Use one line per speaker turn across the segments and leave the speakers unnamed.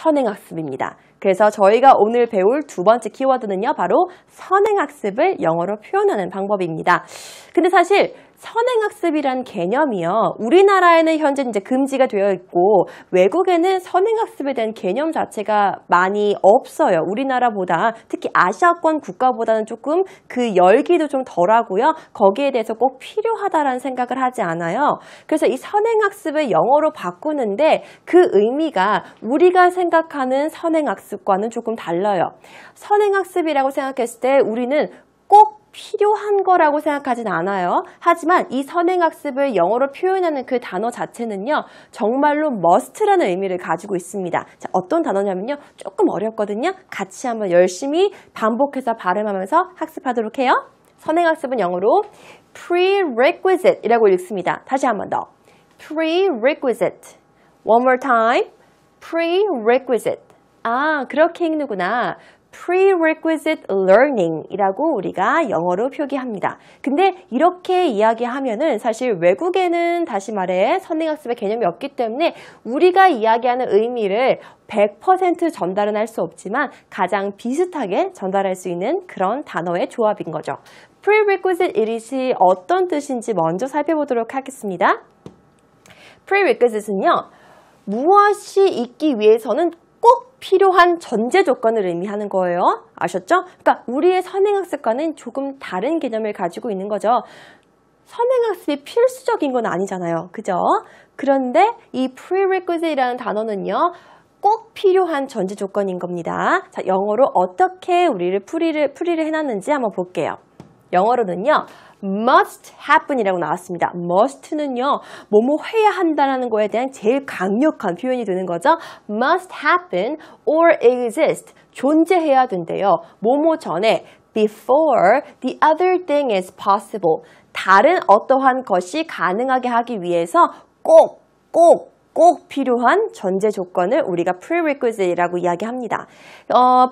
선행학습입니다. 그래서 저희가 오늘 배울 두 번째 키워드는요, 바로 선행학습을 영어로 표현하는 방법입니다. 근데 사실 선행학습이란 개념이요, 우리나라에는 현재 이제 금지가 되어 있고 외국에는 선행학습에 대한 개념 자체가 많이 없어요. 우리나라보다, 특히 아시아권 국가보다는 조금 그 열기도 좀 덜하고요. 거기에 대해서 꼭 필요하다라는 생각을 하지 않아요. 그래서 이 선행학습을 영어로 바꾸는데 그 의미가 우리가 생각하는 선행학습과는 조금 달라요. 선행학습이라고 생각했을 때 우리는 꼭 필요한 거라고 생각하진 않아요. 하지만 이 선행학습을 영어로 표현하는 그 단어 자체는요, 정말로 must라는 의미를 가지고 있습니다. 자, 어떤 단어냐면요, 조금 어렵거든요. 같이 한번 열심히 반복해서 발음하면서 학습하도록 해요. 선행학습은 영어로 prerequisite 이라고 읽습니다. 다시 한번 더. prerequisite. One more time. prerequisite. 아, 그렇게 읽는구나. prerequisite learning 이라고 우리가 영어로 표기합니다. 근데 이렇게 이야기하면은 사실 외국에는 다시 말해 선행학습의 개념이 없기 때문에 우리가 이야기하는 의미를 100% 전달은 할 수 없지만 가장 비슷하게 전달할 수 있는 그런 단어의 조합인 거죠. prerequisite 이것이 어떤 뜻인지 먼저 살펴보도록 하겠습니다. prerequisite는요, 무엇이 있기 위해서는 꼭 필요한 전제 조건을 의미하는 거예요. 아셨죠? 그러니까 우리의 선행학습과는 조금 다른 개념을 가지고 있는 거죠. 선행학습이 필수적인 건 아니잖아요. 그죠? 그런데 이 prerequisite이라는 단어는요, 꼭 필요한 전제 조건인 겁니다. 자, 영어로 어떻게 우리를 풀이를 해놨는지 한번 볼게요. 영어로는요, must happen이라고 나왔습니다. must는요, 뭐뭐 해야 한다는 거에 대한 제일 강력한 표현이 되는 거죠. must happen or exist. 존재해야 된대요. 뭐뭐 전에 before the other thing is possible. 다른 어떠한 것이 가능하게 하기 위해서 꼭 필요한 전제 조건을 우리가 prerequisite이라고 이야기합니다.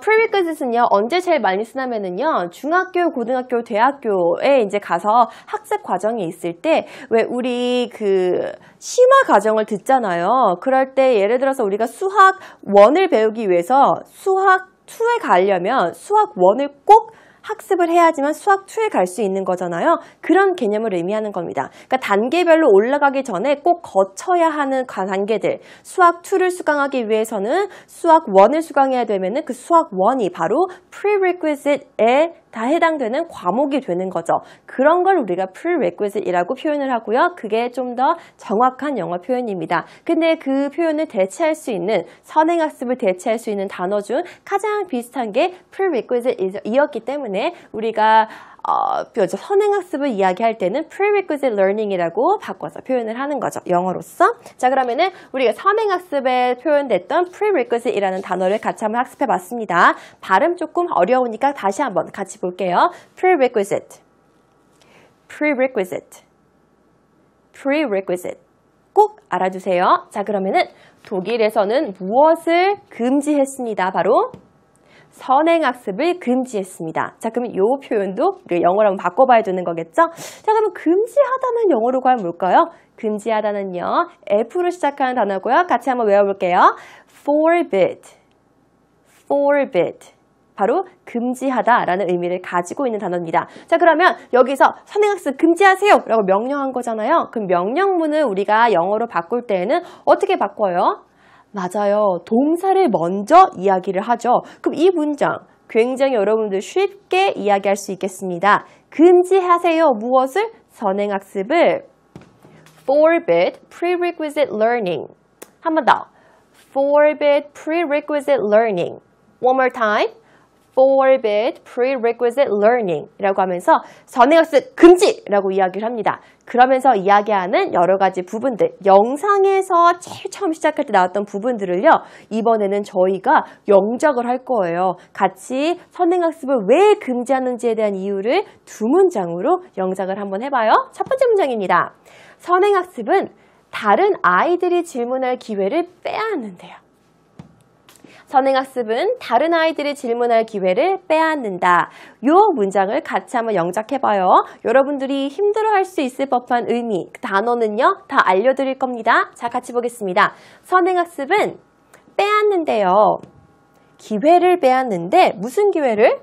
prerequisite는요, 언제 제일 많이 쓰냐면은요, 중학교, 고등학교, 대학교에 이제 가서 학습 과정이 있을 때, 왜 우리 그 심화 과정을 듣잖아요. 그럴 때 예를 들어서 우리가 수학 1을 배우기 위해서 수학 2에 가려면 수학 1을 꼭 학습을 해야지만 수학 2에 갈 수 있는 거잖아요. 그런 개념을 의미하는 겁니다. 그러니까 단계별로 올라가기 전에 꼭 거쳐야 하는 단계들, 수학 2를 수강하기 위해서는 수학 1을 수강해야 되면은 그 수학 1이 바로 prerequisite에 다 해당되는 과목이 되는 거죠. 그런 걸 우리가 prerequisite이라고 표현을 하고요. 그게 좀 더 정확한 영어 표현입니다. 근데 그 표현을 대체할 수 있는, 선행학습을 대체할 수 있는 단어 중 가장 비슷한 게 prerequisite이었기 때문에 우리가 선행학습을 이야기할 때는 prerequisite learning이라고 바꿔서 표현을 하는 거죠. 영어로서. 자, 그러면은 우리가 선행학습에 표현됐던 prerequisite이라는 단어를 같이 한번 학습해 봤습니다. 발음 조금 어려우니까 다시 한번 같이 볼게요. prerequisite, prerequisite, prerequisite. 꼭 알아두세요. 자, 그러면은 독일에서는 무엇을 금지했습니다. 바로 선행학습을 금지했습니다. 자, 그러면 이 표현도 영어로 한번 바꿔봐야 되는 거겠죠? 자, 그러면 금지하다는 영어로 과연 뭘까요? 금지하다는요, F로 시작하는 단어고요. 같이 한번 외워볼게요. forbid, forbid. 바로 금지하다라는 의미를 가지고 있는 단어입니다. 자, 그러면 여기서 선행학습 금지하세요 라고 명령한 거잖아요. 그럼 명령문을 우리가 영어로 바꿀 때에는 어떻게 바꿔요? 맞아요. 동사를 먼저 이야기를 하죠. 그럼 이 문장 굉장히 여러분들 쉽게 이야기할 수 있겠습니다. 금지하세요. 무엇을? 선행학습을. forbid prerequisite learning. 한 번 더. forbid prerequisite learning. One more time. forbid prerequisite learning 이라고 하면서 선행학습 금지라고 이야기를 합니다. 그러면서 이야기하는 여러 가지 부분들, 영상에서 제일 처음 시작할 때 나왔던 부분들을요, 이번에는 저희가 영작을 할 거예요. 같이 선행학습을 왜 금지하는지에 대한 이유를 두 문장으로 영작을 한번 해봐요. 첫 번째 문장입니다. 선행학습은 다른 아이들이 질문할 기회를 빼앗는데요. 선행학습은 다른 아이들이 질문할 기회를 빼앗는다. 이 문장을 같이 한번 영작해봐요. 여러분들이 힘들어할 수 있을 법한 의미, 그 단어는요, 다 알려드릴 겁니다. 자, 같이 보겠습니다. 선행학습은 빼앗는데요. 기회를 빼앗는데 무슨 기회를?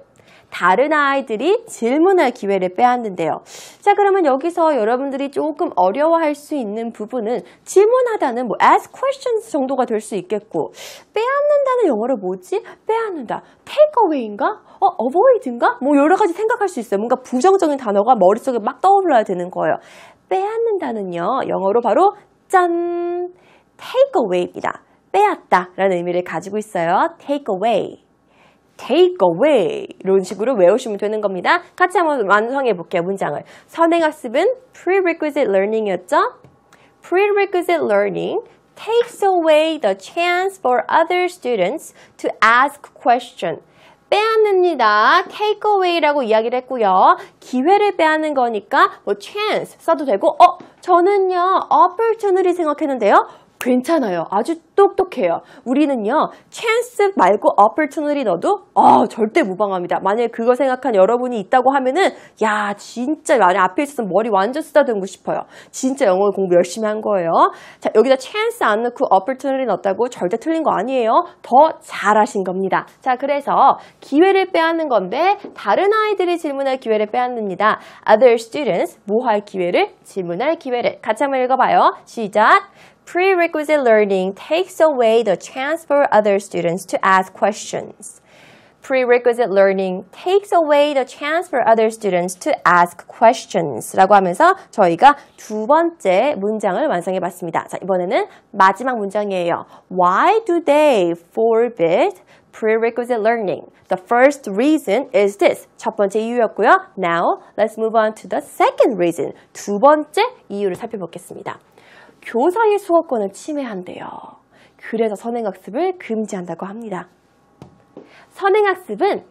다른 아이들이 질문할 기회를 빼앗는데요. 자, 그러면 여기서 여러분들이 조금 어려워할 수 있는 부분은 질문하다는 뭐 ask questions 정도가 될 수 있겠고, 빼앗는다는 영어로 뭐지? 빼앗는다. take away인가? avoid인가? 뭐 여러 가지 생각할 수 있어요. 뭔가 부정적인 단어가 머릿속에 막 떠올라야 되는 거예요. 빼앗는다는요, 영어로 바로 짠! take away입니다. 빼앗다 라는 의미를 가지고 있어요. take away. take away 이런 식으로 외우시면 되는 겁니다. 같이 한번 완성해 볼게요. 문장을. 선행학습은 prerequisite learning이었죠? Prerequisite learning takes away the chance for other students to ask question. 빼앗습니다. take away라고 이야기를 했고요. 기회를 빼앗는 거니까 뭐 chance 써도 되고 저는요 opportunity 생각했는데요. 괜찮아요. 아주 똑똑해요. 우리는요, chance 말고 opportunity 넣어도 절대 무방합니다. 만약에 그거 생각한 여러분이 있다고 하면은 야, 진짜 만약 앞에 있어서 머리 완전 쓰다듬고 싶어요. 진짜 영어 공부 열심히 한 거예요. 자, 여기다 chance 안 넣고 opportunity 넣었다고 절대 틀린 거 아니에요. 더 잘하신 겁니다. 자, 그래서 기회를 빼앗는 건데 다른 아이들이 질문할 기회를 빼앗습니다. Other students, 뭐 할 기회를? 질문할 기회를. 같이 한번 읽어봐요. 시작! Prerequisite learning takes away the chance for other students to ask questions. Prerequisite learning takes away the chance for other students to ask questions. 라고 하면서 저희가 두 번째 문장을 완성해 봤습니다. 자, 이번에는 마지막 문장이에요. Why do they forbid prerequisite learning? The first reason is this. 첫 번째 이유였고요. Now, let's move on to the second reason. 두 번째 이유를 살펴보겠습니다. 교사의 수업권을 침해한대요. 그래서 선행학습을 금지한다고 합니다. 선행학습은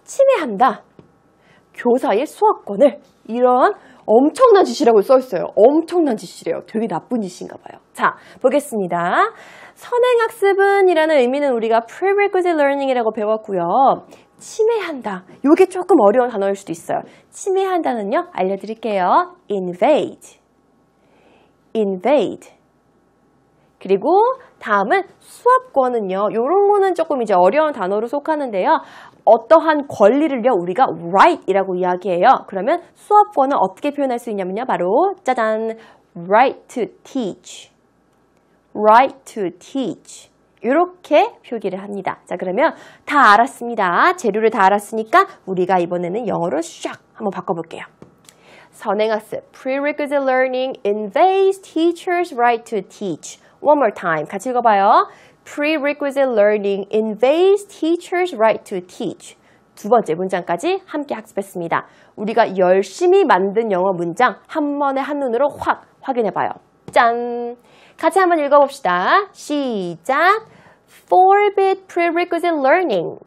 침해한다. 교사의 수업권을. 이런 엄청난 짓이라고 써있어요. 엄청난 짓이래요. 되게 나쁜 짓인가 봐요. 자, 보겠습니다. 선행학습은 이라는 의미는 우리가 prerequisite learning이라고 배웠고요. 침해한다. 이게 조금 어려운 단어일 수도 있어요. 침해한다는요, 알려드릴게요. invade. 그리고 다음은 수업권은요. 이런 거는 조금 이제 어려운 단어로 속하는데요. 어떠한 권리를요. 우리가 right이라고 이야기해요. 그러면 수업권은 어떻게 표현할 수 있냐면요. 바로 짜잔, right to teach. right to teach. 이렇게 표기를 합니다. 자, 그러면 다 알았습니다. 재료를 다 알았으니까 우리가 이번에는 영어로 샥 한번 바꿔볼게요. 선행학습, prerequisite learning invades teachers' right to teach. One more time. 같이 읽어봐요. Prerequisite learning invades teachers' right to teach. 두 번째 문장까지 함께 학습했습니다. 우리가 열심히 만든 영어 문장 한 번에 한눈으로 확 확인해봐요. 짠! 같이 한번 읽어봅시다. 시작! Forbid prerequisite learning.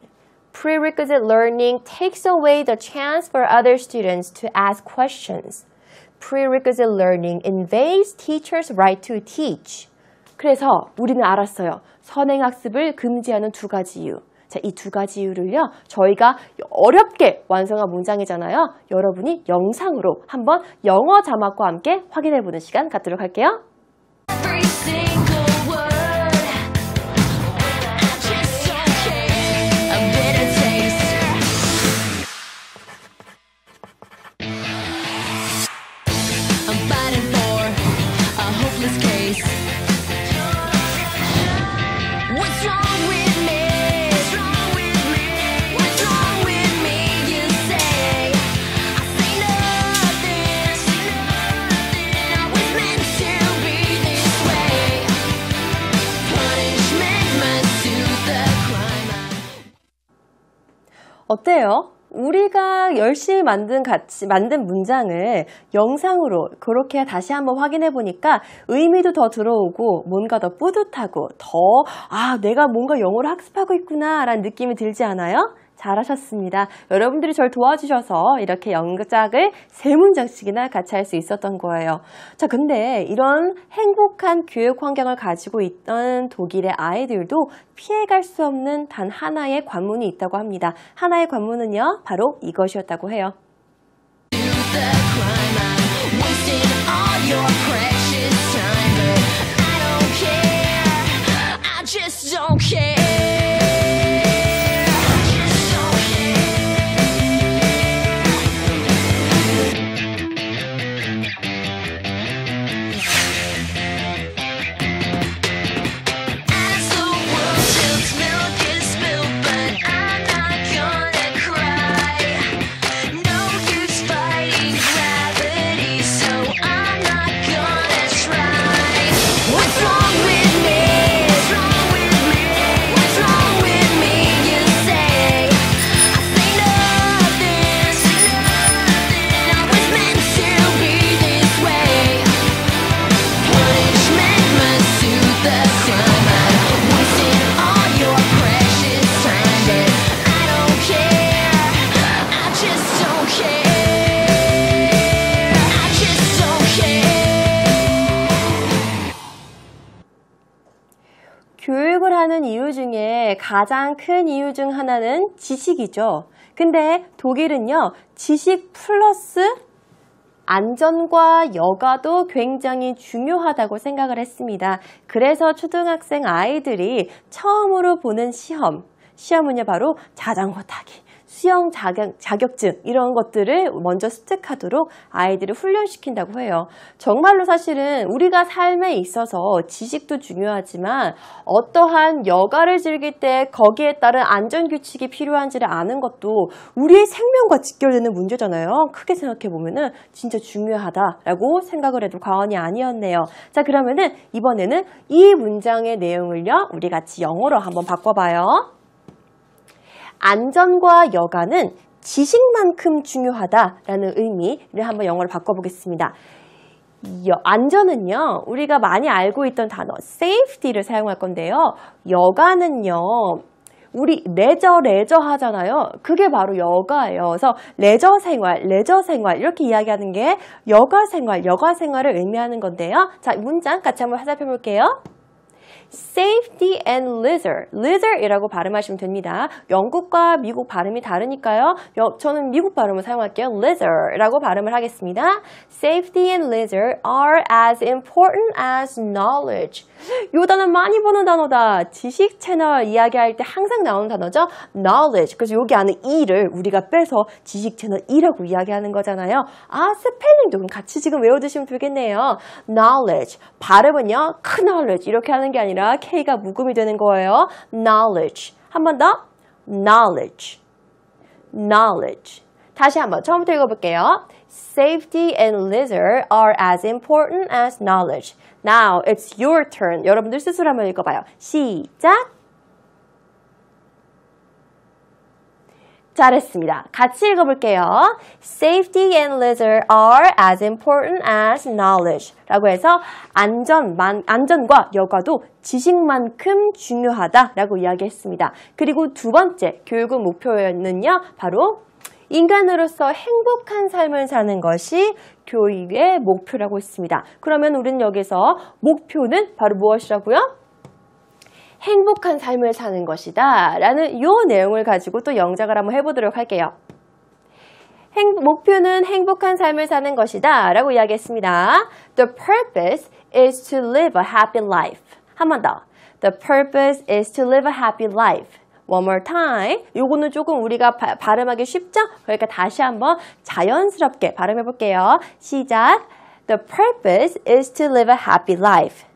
Prerequisite learning takes away the chance for other students to ask questions. Prerequisite learning invades teachers' right to teach. 그래서 우리는 알았어요. 선행학습을 금지하는 두 가지 이유. 자, 이 두 가지 이유를요, 저희가 어렵게 완성한 문장이잖아요. 여러분이 영상으로 한번 영어 자막과 함께 확인해보는 시간 갖도록 할게요. 어때요? 우리가 열심히 만든 문장을 영상으로 그렇게 다시 한번 확인해 보니까 의미도 더 들어오고 뭔가 더 뿌듯하고 내가 뭔가 영어를 학습하고 있구나 라는 느낌이 들지 않아요? 잘하셨습니다. 여러분들이 저를 도와주셔서 이렇게 영작을 3문장씩이나 같이 할 수 있었던 거예요. 자, 근데 이런 행복한 교육 환경을 가지고 있던 독일의 아이들도 피해갈 수 없는 단 하나의 관문이 있다고 합니다. 하나의 관문은요, 바로 이것이었다고 해요. just don't 중에 가장 큰 이유 중 하나는 지식이죠. 근데 독일은요, 지식 플러스 안전과 여가도 굉장히 중요하다고 생각을 했습니다. 그래서 초등학생 아이들이 처음으로 보는 시험은요 바로 자전거 타기, 수영 자격증 이런 것들을 먼저 습득하도록 아이들을 훈련시킨다고 해요. 정말로 사실은 우리가 삶에 있어서 지식도 중요하지만 어떠한 여가를 즐길 때 거기에 따른 안전규칙이 필요한지를 아는 것도 우리의 생명과 직결되는 문제잖아요. 크게 생각해보면은 진짜 중요하다라고 생각을 해도 과언이 아니었네요. 자, 그러면은 이번에는 이 문장의 내용을요 우리 같이 영어로 한번 바꿔봐요. 안전과 여가는 지식만큼 중요하다라는 의미를 한번 영어로 바꿔보겠습니다. 안전은요, 우리가 많이 알고 있던 단어 safety를 사용할 건데요. 여가는요, 우리 레저 하잖아요. 그게 바로 여가예요. 그래서 레저 생활 이렇게 이야기하는 게 여가 생활을 의미하는 건데요. 자, 문장 같이 한번 살펴볼게요. Safety and leisure이라고 발음하시면 됩니다. 영국과 미국 발음이 다르니까요. 저는 미국 발음을 사용할게요. leisure라고 발음을 하겠습니다. Safety and leisure are as important as knowledge. 이 단어 많이 보는 단어다. 지식 채널 이야기할 때 항상 나오는 단어죠. knowledge. 그래서 여기 안에 E를 우리가 빼서 지식 채널 E라고 이야기하는 거잖아요. 아, 스펠링도 그럼 같이 지금 외워두시면 되겠네요. knowledge. 발음은요, knowledge 이렇게 하는 게 아니라 K가 묵음이 되는 거예요. knowledge. 한 번 더. knowledge. 다시 한번 처음부터 읽어볼게요. Safety and leisure are as important as knowledge. Now it's your turn. 여러분들 스스로 한번 읽어봐요. 시작. 잘했습니다. 같이 읽어볼게요. Safety and leisure are as important as knowledge. 라고 해서 안전과 여가도 지식만큼 중요하다라고 이야기했습니다. 그리고 두 번째 교육의 목표는요, 바로 인간으로서 행복한 삶을 사는 것이 교육의 목표라고 했습니다. 그러면 우리는 여기서 목표는 바로 무엇이라고요? 행복한 삶을 사는 것이다 라는 이 내용을 가지고 또 영작을 한번 해보도록 할게요. 목표는 행복한 삶을 사는 것이다 라고 이야기했습니다. The purpose is to live a happy life. 한 번 더. The purpose is to live a happy life. One more time. 요거는 조금 우리가 발음하기 쉽죠? 그러니까 다시 한번 자연스럽게 발음해 볼게요. 시작. The purpose is to live a happy life.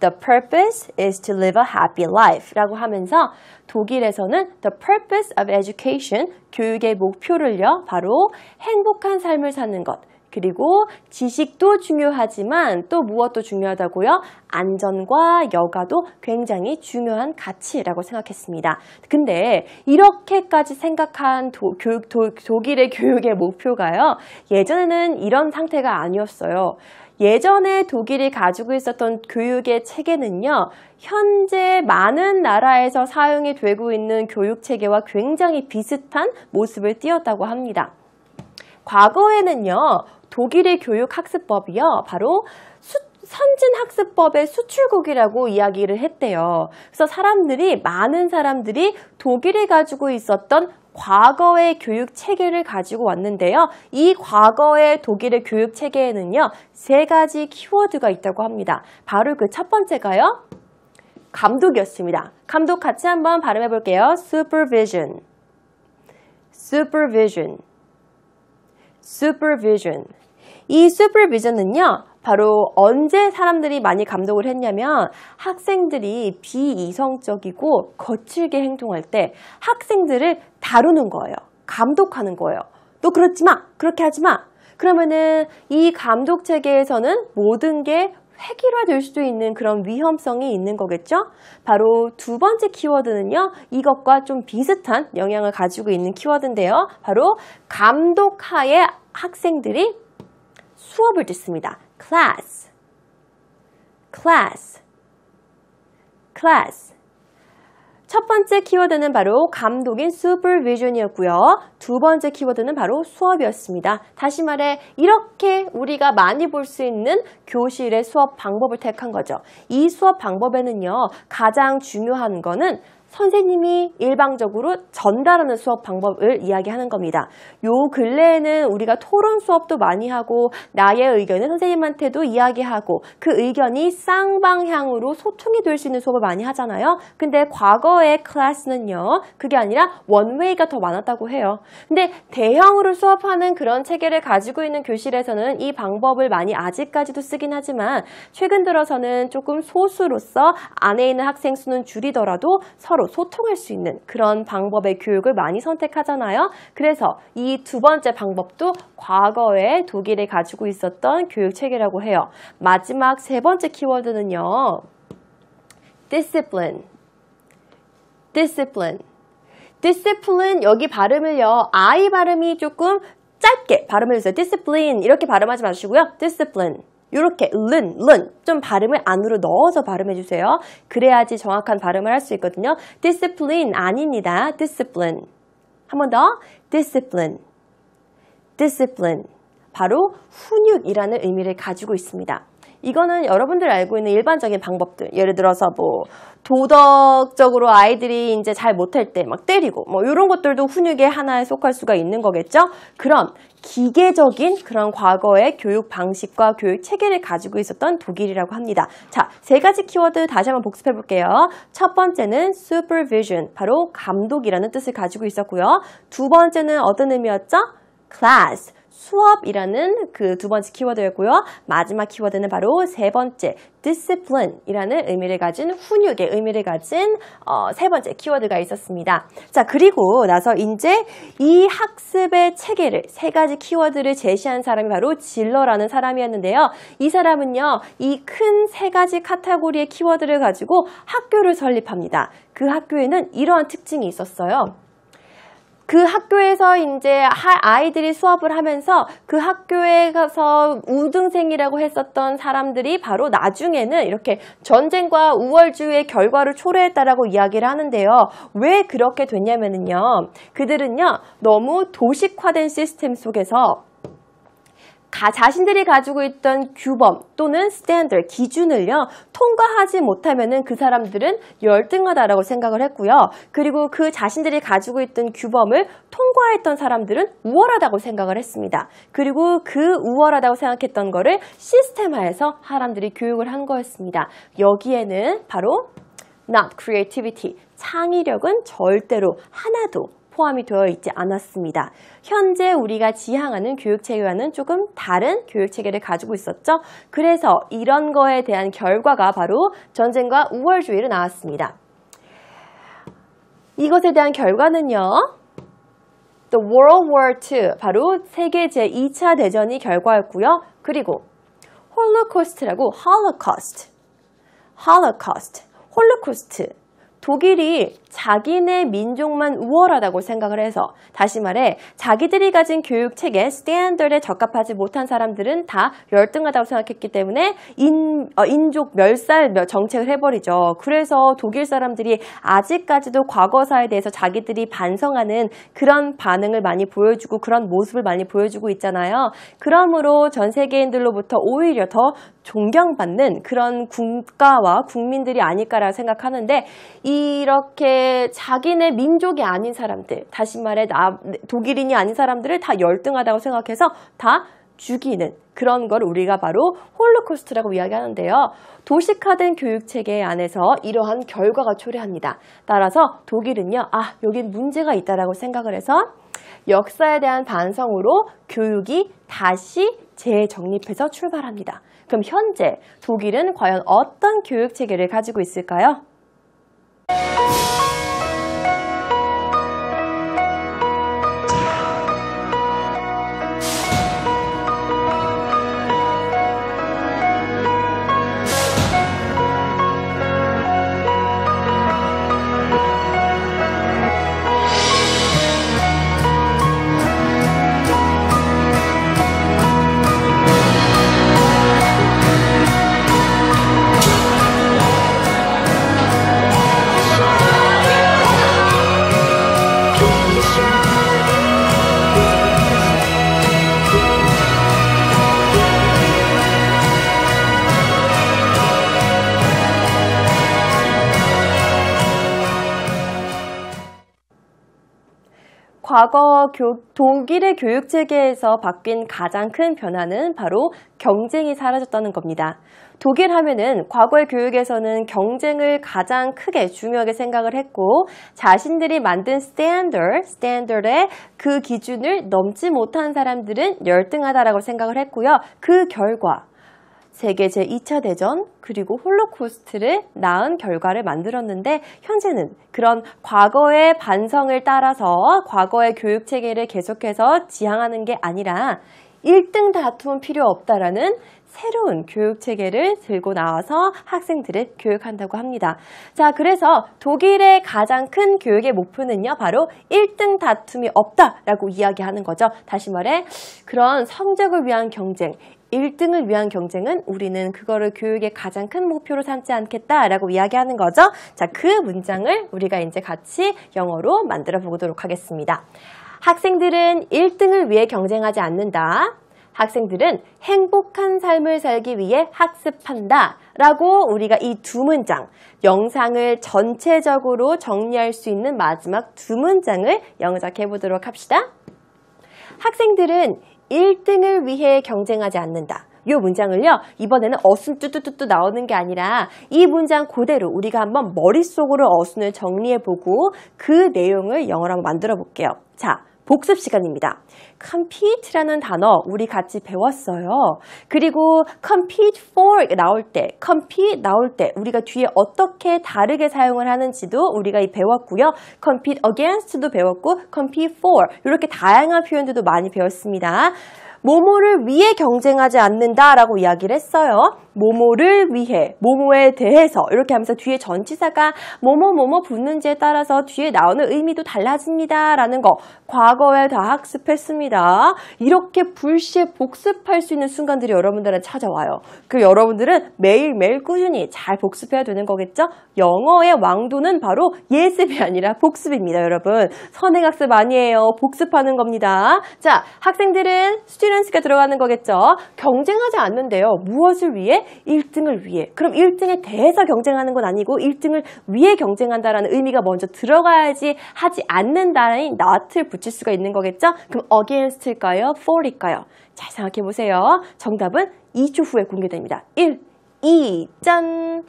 The purpose is to live a happy life 라고 하면서 독일에서는 the purpose of education, 교육의 목표를요, 바로 행복한 삶을 사는 것, 그리고 지식도 중요하지만 또 무엇도 중요하다고요? 안전과 여가도 굉장히 중요한 가치라고 생각했습니다. 근데 이렇게까지 생각한 독일의 교육의 목표가요, 예전에는 이런 상태가 아니었어요. 예전에 독일이 가지고 있었던 교육의 체계는요, 현재 많은 나라에서 사용이 되고 있는 교육 체계와 굉장히 비슷한 모습을 띄었다고 합니다. 과거에는요, 독일의 교육 학습법이요, 바로 선진 학습법의 수출국이라고 이야기를 했대요. 그래서 많은 사람들이 독일이 가지고 있었던 과거의 교육 체계를 가지고 왔는데요. 이 과거의 독일의 교육 체계에는요, 3가지 키워드가 있다고 합니다. 바로 그 첫 번째가요, 감독이었습니다. 감독 같이 한번 발음해 볼게요. supervision. 이 supervision은요, 바로 언제 사람들이 많이 감독을 했냐면 학생들이 비이성적이고 거칠게 행동할 때 학생들을 다루는 거예요. 감독하는 거예요. 너 그렇지 마. 그렇게 하지 마. 그러면은 이 감독 체계에서는 모든 게 획일화될 수도 있는 그런 위험성이 있는 거겠죠? 바로 두 번째 키워드는요, 이것과 좀 비슷한 영향을 가지고 있는 키워드인데요. 바로 감독하에 학생들이 수업을 듣습니다. class. 첫 번째 키워드는 바로 감독인 supervision이었고요. 두 번째 키워드는 바로 수업이었습니다. 다시 말해 이렇게 우리가 많이 볼 수 있는 교실의 수업 방법을 택한 거죠. 이 수업 방법에는요, 가장 중요한 거는 선생님이 일방적으로 전달하는 수업 방법을 이야기하는 겁니다. 요 근래에는 우리가 토론 수업도 많이 하고 나의 의견을 선생님한테도 이야기하고 그 의견이 쌍방향으로 소통이 될 수 있는 수업을 많이 하잖아요. 근데 과거의 클래스는요. 그게 아니라 원웨이가 더 많았다고 해요. 근데 대형으로 수업하는 그런 체계를 가지고 있는 교실에서는 이 방법을 많이 아직까지도 쓰긴 하지만 최근 들어서는 조금 소수로서 안에 있는 학생 수는 줄이더라도 서로 소통할 수 있는 그런 방법의 교육을 많이 선택하잖아요. 그래서 이 두 번째 방법도 과거에 독일에 가지고 있었던 교육 체계라고 해요. 마지막 세 번째 키워드는요. discipline. discipline 여기 발음을요. I 발음이 조금 짧게 발음을 해주세요. discipline 이렇게 발음하지 마시고요. discipline 이렇게 좀 발음을 안으로 넣어서 발음해주세요. 그래야지 정확한 발음을 할 수 있거든요. discipline 아닙니다. discipline 한 번 더 discipline 바로 훈육이라는 의미를 가지고 있습니다. 이거는 여러분들 알고 있는 일반적인 방법들 예를 들어서 뭐 도덕적으로 아이들이 이제 잘 못할 때 막 때리고 뭐 이런 것들도 훈육의 하나에 속할 수가 있는 거겠죠. 그런 기계적인 그런 과거의 교육 방식과 교육 체계를 가지고 있었던 독일이라고 합니다. 자, 세 가지 키워드 다시 한번 복습해 볼게요. 첫 번째는 supervision, 바로 감독이라는 뜻을 가지고 있었고요. 두 번째는 어떤 의미였죠? class, 수업이라는 그 두 번째 키워드였고요. 마지막 키워드는 바로 세 번째 discipline이라는 의미를 가진 훈육의 의미를 가진 세 번째 키워드가 있었습니다. 자, 그리고 나서 이제 이 학습의 체계를 세 가지 키워드를 제시한 사람이 바로 질러라는 사람이었는데요. 이 사람은요, 이 큰 세 가지 카테고리의 키워드를 가지고 학교를 설립합니다. 그 학교에는 이러한 특징이 있었어요. 그 학교에서 이제 아이들이 수업을 하면서 그 학교에 가서 우등생이라고 했었던 사람들이 바로 나중에는 이렇게 전쟁과 우월주의의 결과를 초래했다라고 이야기를 하는데요. 왜 그렇게 됐냐면요. 그들은요, 너무 도식화된 시스템 속에서 자신들이 가지고 있던 규범 또는 스탠더드, 기준을요, 통과하지 못하면은 그 사람들은 열등하다라고 생각을 했고요. 그리고 그 자신들이 가지고 있던 규범을 통과했던 사람들은 우월하다고 생각을 했습니다. 그리고 그 우월하다고 생각했던 거를 시스템화해서 사람들이 교육을 한 거였습니다. 여기에는 바로 not creativity, 창의력은 절대로 하나도 포함이 되어 있지 않았습니다. 현재 우리가 지향하는 교육체계와는 조금 다른 교육체계를 가지고 있었죠. 그래서 이런 거에 대한 결과가 바로 전쟁과 우월주의로 나왔습니다. 이것에 대한 결과는요. The World War II, 바로 세계 제2차 대전이 결과였고요. 그리고 홀로코스트라고 홀로코스트. 독일이 자기네 민족만 우월하다고 생각을 해서, 다시 말해 자기들이 가진 교육체계, 스탠더드에 적합하지 못한 사람들은 다 열등하다고 생각했기 때문에 인족 멸살 정책을 해버리죠. 그래서 독일 사람들이 아직까지도 과거사에 대해서 자기들이 반성하는 그런 반응을 많이 보여주고 그런 모습을 많이 보여주고 있잖아요. 그러므로 전 세계인들로부터 오히려 더 존경받는 그런 국가와 국민들이 아닐까라고 생각하는데, 이렇게 자기네 민족이 아닌 사람들, 다시 말해 독일인이 아닌 사람들을 다 열등하다고 생각해서 다 죽이는 그런 걸 우리가 바로 홀로코스트라고 이야기하는데요. 도식화된 교육체계 안에서 이러한 결과가 초래합니다. 따라서 독일은요, 여긴 문제가 있다라고 생각을 해서 역사에 대한 반성으로 교육이 다시 재정립해서 출발합니다. 그럼 현재 독일은 과연 어떤 교육체계를 가지고 있을까요? 과거 독일의 교육체계에서 바뀐 가장 큰 변화는 바로 경쟁이 사라졌다는 겁니다. 독일 하면은 과거의 교육에서는 경쟁을 가장 크게 중요하게 생각을 했고 자신들이 만든 스탠더드의 그 기준을 넘지 못한 사람들은 열등하다라고 생각을 했고요. 그 결과 세계 제2차 대전 그리고 홀로코스트를 낳은 결과를 만들었는데 현재는 그런 과거의 반성을 따라서 과거의 교육체계를 계속해서 지향하는 게 아니라 1등 다툼은 필요 없다라는 새로운 교육체계를 들고 나와서 학생들을 교육한다고 합니다. 자, 그래서 독일의 가장 큰 교육의 목표는요, 바로 1등 다툼이 없다라고 이야기하는 거죠. 다시 말해, 그런 성적을 위한 경쟁, 1등을 위한 경쟁은 우리는 그거를 교육의 가장 큰 목표로 삼지 않겠다라고 이야기하는 거죠. 자, 그 문장을 우리가 이제 같이 영어로 만들어 보도록 하겠습니다. 학생들은 1등을 위해 경쟁하지 않는다. 학생들은 행복한 삶을 살기 위해 학습한다 라고 우리가 이 두 문장, 영상을 전체적으로 정리할 수 있는 마지막 두 문장을 영작해 보도록 합시다. 학생들은 1등을 위해 경쟁하지 않는다. 이 문장을요, 이번에는 어순 뚜뚜뚜뚜 나오는 게 아니라 이 문장 그대로 우리가 한번 머릿속으로 어순을 정리해보고 그 내용을 영어로 한번 만들어 볼게요. 자, 복습 시간입니다. compete라는 단어 우리 같이 배웠어요. 그리고 compete for 나올 때, compete 나올 때 우리가 뒤에 어떻게 다르게 사용을 하는지도 우리가 배웠고요. compete against도 배웠고 compete for 이렇게 다양한 표현들도 많이 배웠습니다. 뭐뭐를 위해 경쟁하지 않는다라고 이야기를 했어요. 뭐뭐를 위해, 뭐뭐에 대해서 이렇게 하면서 뒤에 전치사가 뭐뭐 붙는지에 따라서 뒤에 나오는 의미도 달라집니다. 라는 거 과거에 다 학습했습니다. 이렇게 불시에 복습할 수 있는 순간들이 여러분들한테 찾아와요. 그 여러분들은 매일매일 꾸준히 잘 복습해야 되는 거겠죠? 영어의 왕도는 바로 예습이 아니라 복습입니다. 여러분. 선행학습 아니에요. 복습하는 겁니다. 자, 학생들은 스튜던스가 들어가는 거겠죠? 경쟁하지 않는데요. 무엇을 위해? 1등을 위해. 그럼 1등에 대해서 경쟁하는 건 아니고 1등을 위해 경쟁한다라는 의미가 먼저 들어가야지 하지 않는다는 not를 붙일 수가 있는 거겠죠? 그럼 against일까요? for일까요? 잘 생각해 보세요. 정답은 2초 후에 공개됩니다. 1, 2, 짠!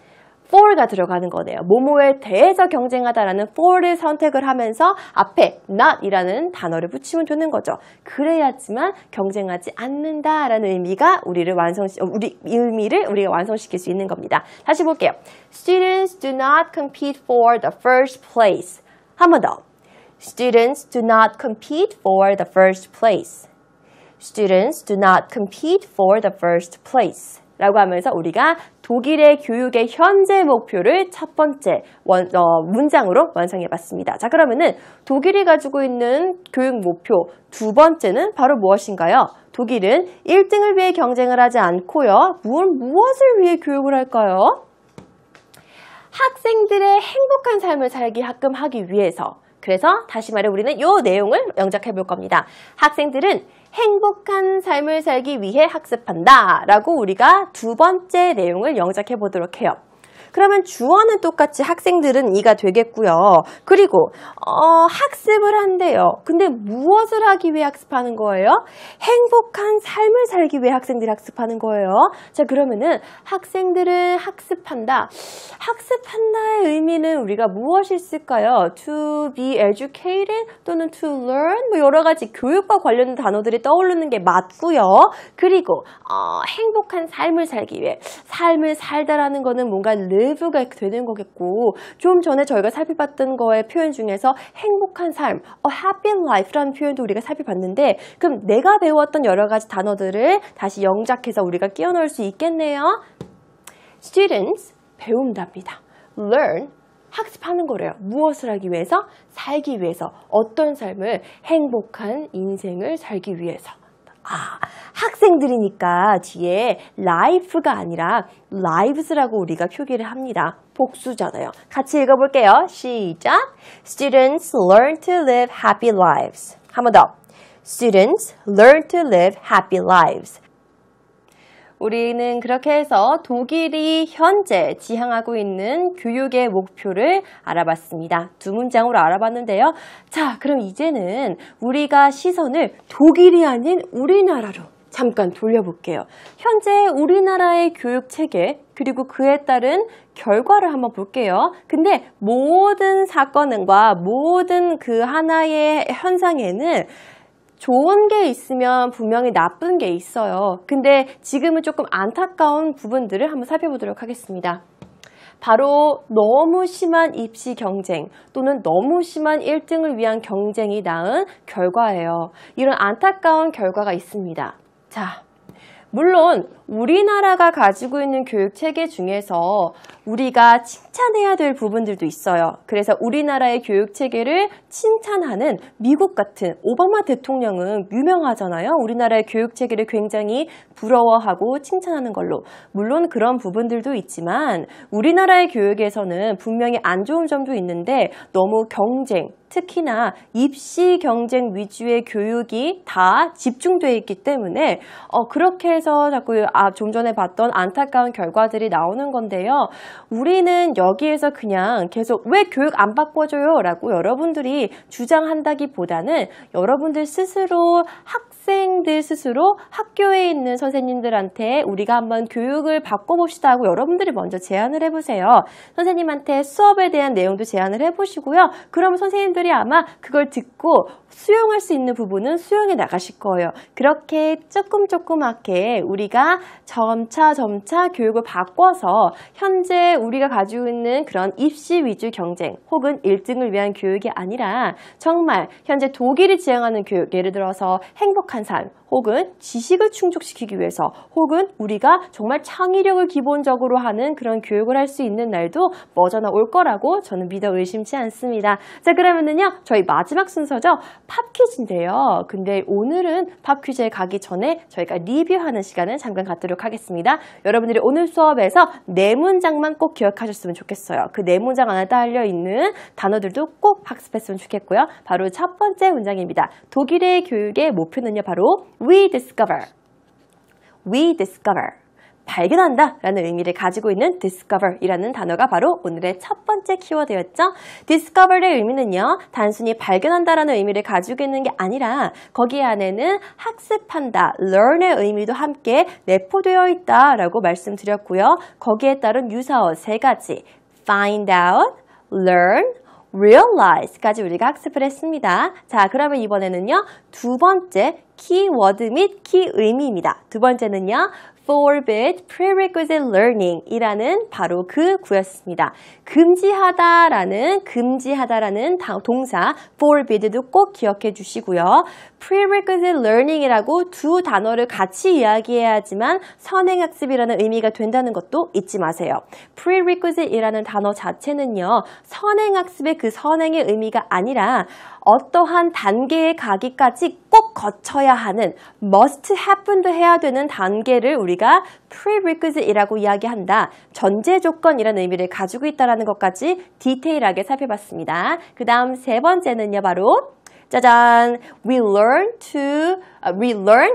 for가 들어가는 거네요. 뭐뭐에 대해서 경쟁하다라는 for를 선택을 하면서 앞에 not이라는 단어를 붙이면 되는 거죠. 그래야지만 경쟁하지 않는다라는 의미가 우리 의미를 우리가 완성시킬 수 있는 겁니다. 다시 볼게요. Students do not compete for the first place. 한 번 더. Students do not compete for the first place. Students do not compete for the first place. 라고 하면서 우리가 독일의 교육의 현재 목표를 첫 번째 문장으로 완성해 봤습니다. 자, 그러면은 독일이 가지고 있는 교육 목표 두 번째는 바로 무엇인가요? 독일은 1등을 위해 경쟁을 하지 않고요. 무엇을 위해 교육을 할까요? 학생들의 행복한 삶을 하기 위해서. 그래서 다시 말해 우리는 이 내용을 영작해 볼 겁니다. 학생들은 행복한 삶을 살기 위해 학습한다 라고 우리가 두 번째 내용을 영작해 보도록 해요. 그러면 주어는 똑같이 학생들은 이가 되겠고요. 그리고 학습을 한대요. 근데 무엇을 하기 위해 학습하는 거예요? 행복한 삶을 살기 위해 학생들이 학습하는 거예요. 자, 그러면은 학생들은 학습한다. 학습한다의 의미는 우리가 무엇이 있을까요? To be educated 또는 to learn 뭐 여러 가지 교육과 관련된 단어들이 떠오르는 게 맞고요. 그리고 행복한 삶을 살기 위해 삶을 살다라는 거는 뭔가 live가 되는 거겠고 좀 전에 저희가 살펴봤던 거의 표현 중에서 행복한 삶, a happy life라는 표현도 우리가 살펴봤는데 그럼 내가 배웠던 여러 가지 단어들을 다시 영작해서 우리가 끼워 넣을 수 있겠네요. Students, 배운답니다. Learn, 학습하는 거래요. 무엇을 하기 위해서? 살기 위해서. 어떤 삶을? 행복한 인생을 살기 위해서. 학생들이니까 뒤에 life가 아니라 lives라고 우리가 표기를 합니다. 복수잖아요. 같이 읽어볼게요. 시작! Students learn to live happy lives. 한 번 더. Students learn to live happy lives. 우리는 그렇게 해서 독일이 현재 지향하고 있는 교육의 목표를 알아봤습니다. 두 문장으로 알아봤는데요. 자, 그럼 이제는 우리가 시선을 독일이 아닌 우리나라로 잠깐 돌려볼게요. 현재 우리나라의 교육 체계 그리고 그에 따른 결과를 한번 볼게요. 근데 모든 사건과 모든 그 하나의 현상에는 좋은 게 있으면 분명히 나쁜 게 있어요. 근데 지금은 조금 안타까운 부분들을 한번 살펴보도록 하겠습니다. 바로 너무 심한 입시 경쟁 또는 너무 심한 1등을 위한 경쟁이 낳은 결과예요. 이런 안타까운 결과가 있습니다. 자, 물론 우리나라가 가지고 있는 교육 체계 중에서 우리가 칭찬해야 될 부분들도 있어요. 그래서 우리나라의 교육 체계를 칭찬하는 미국 같은 오바마 대통령은 유명하잖아요. 우리나라의 교육 체계를 굉장히 부러워하고 칭찬하는 걸로. 물론 그런 부분들도 있지만 우리나라의 교육에서는 분명히 안 좋은 점도 있는데 너무 경쟁, 특히나 입시 경쟁 위주의 교육이 다 집중되어 있기 때문에 그렇게 해서 자꾸 좀 전에 봤던 안타까운 결과들이 나오는 건데요. 우리는 여기에서 그냥 계속 왜 교육 안 바꿔줘요? 라고 여러분들이 주장한다기보다는 여러분들 스스로 학생들 스스로 학교에 있는 선생님들한테 우리가 한번 교육을 바꿔봅시다 하고 여러분들이 먼저 제안을 해보세요. 선생님한테 수업에 대한 내용도 제안을 해보시고요. 그럼 선생님들이 아마 그걸 듣고 수용할 수 있는 부분은 수용해 나가실 거예요. 그렇게 조금조그맣게 우리가 점차 교육을 바꿔서 현재 우리가 가지고 있는 그런 입시 위주 경쟁 혹은 1등을 위한 교육이 아니라 정말 현재 독일이 지향하는 교육, 예를 들어서 행복한 삶 혹은 지식을 충족시키기 위해서 혹은 우리가 정말 창의력을 기본적으로 하는 그런 교육을 할 수 있는 날도 머저나 올 거라고 저는 믿어 의심치 않습니다. 자, 그러면은요 저희 마지막 순서죠. 팝 퀴즈인데요. 근데 오늘은 팝 퀴즈에 가기 전에 저희가 리뷰하는 시간을 잠깐 갖도록 하겠습니다. 여러분들이 오늘 수업에서 4문장만 꼭 기억하셨으면 좋겠어요. 그 4문장 안에 딸려있는 단어들도 꼭 학습했으면 좋겠고요. 바로 첫 번째 문장입니다. 독일의 교육의 목표는요. 바로 We discover. 발견한다 라는 의미를 가지고 있는 discover 이라는 단어가 바로 오늘의 첫 번째 키워드였죠. discover의 의미는요. 단순히 발견한다 라는 의미를 가지고 있는 게 아니라 거기 안에는 학습한다, learn의 의미도 함께 내포되어 있다 라고 말씀드렸고요. 거기에 따른 유사어 3가지 find out, learn, realize까지 우리가 학습을 했습니다. 자, 그러면 이번에는요. 두 번째 키워드 및 키 의미입니다. 두 번째는요. forbid prerequisite learning 이라는 바로 그 구였습니다. 금지하다라는 동사 forbid도 꼭 기억해 주시고요. prerequisite learning이라고 두 단어를 같이 이야기해야지만 선행학습이라는 의미가 된다는 것도 잊지 마세요. prerequisite이라는 단어 자체는요. 선행학습의 그 선행의 의미가 아니라 어떠한 단계에 가기까지 꼭 거쳐야 하는 must happen도 해야 되는 단계를 우리가 prerequisite이라고 이야기한다. 전제 조건이라는 의미를 가지고 있다는 것까지 디테일하게 살펴봤습니다. 그 다음 세 번째는요. 바로 짜잔! We learn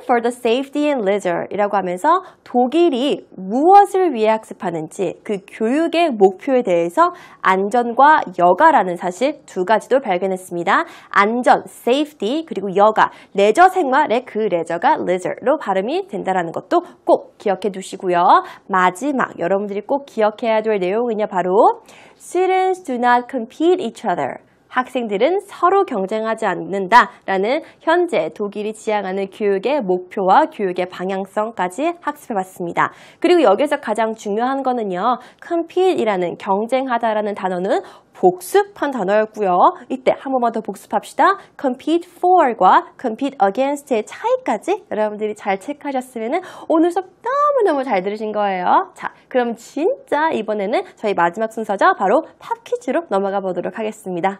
for the safety and leisure 이라고 하면서 독일이 무엇을 위해 학습하는지 그 교육의 목표에 대해서 안전과 여가라는 사실 두 가지도 발견했습니다. 안전, safety, 그리고 여가, 레저 생활의 그 레저가 leisure로 발음이 된다는 것도 꼭 기억해 두시고요. 마지막 여러분들이 꼭 기억해야 될 내용은요. 바로 Students do not compete each other. 학생들은 서로 경쟁하지 않는다라는 현재 독일이 지향하는 교육의 목표와 교육의 방향성까지 학습해봤습니다. 그리고 여기서 가장 중요한 거는요. compete이라는 경쟁하다라는 단어는 복습한 단어였고요. 이때 한 번만 더 복습합시다. compete for과 compete against의 차이까지 여러분들이 잘 체크하셨으면 오늘 수업 너무너무 잘 들으신 거예요. 자, 그럼 진짜 이번에는 저희 마지막 순서죠. 바로 팝 퀴즈로 넘어가 보도록 하겠습니다.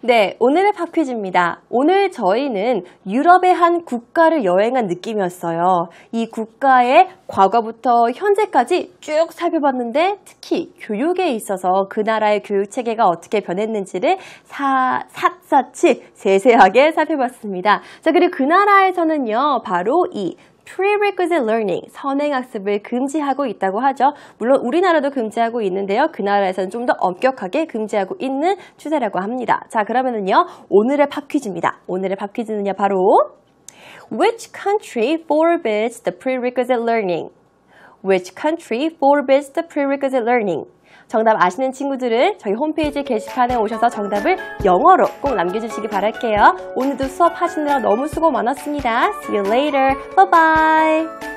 네, 오늘의 팝 퀴즈입니다. 오늘 저희는 유럽의 한 국가를 여행한 느낌이었어요. 이 국가의 과거부터 현재까지 쭉 살펴봤는데 특히 교육에 있어서 그 나라의 교육 체계가 어떻게 변했는지를 샅샅이 세세하게 살펴봤습니다. 자, 그리고 그 나라에서는요, 바로 이 prerequisite learning, 선행학습을 금지하고 있다고 하죠. 물론 우리나라도 금지하고 있는데요. 그 나라에서는 좀 더 엄격하게 금지하고 있는 추세라고 합니다. 자, 그러면은요, 오늘의 팝 퀴즈입니다. 오늘의 팝 퀴즈는요, 바로 Which country forbids the prerequisite learning? Which country forbids the prerequisite learning? 정답 아시는 친구들은 저희 홈페이지 게시판에 오셔서 정답을 영어로 꼭 남겨주시기 바랄게요. 오늘도 수업하시느라 너무 수고 많았습니다. See you later. Bye bye.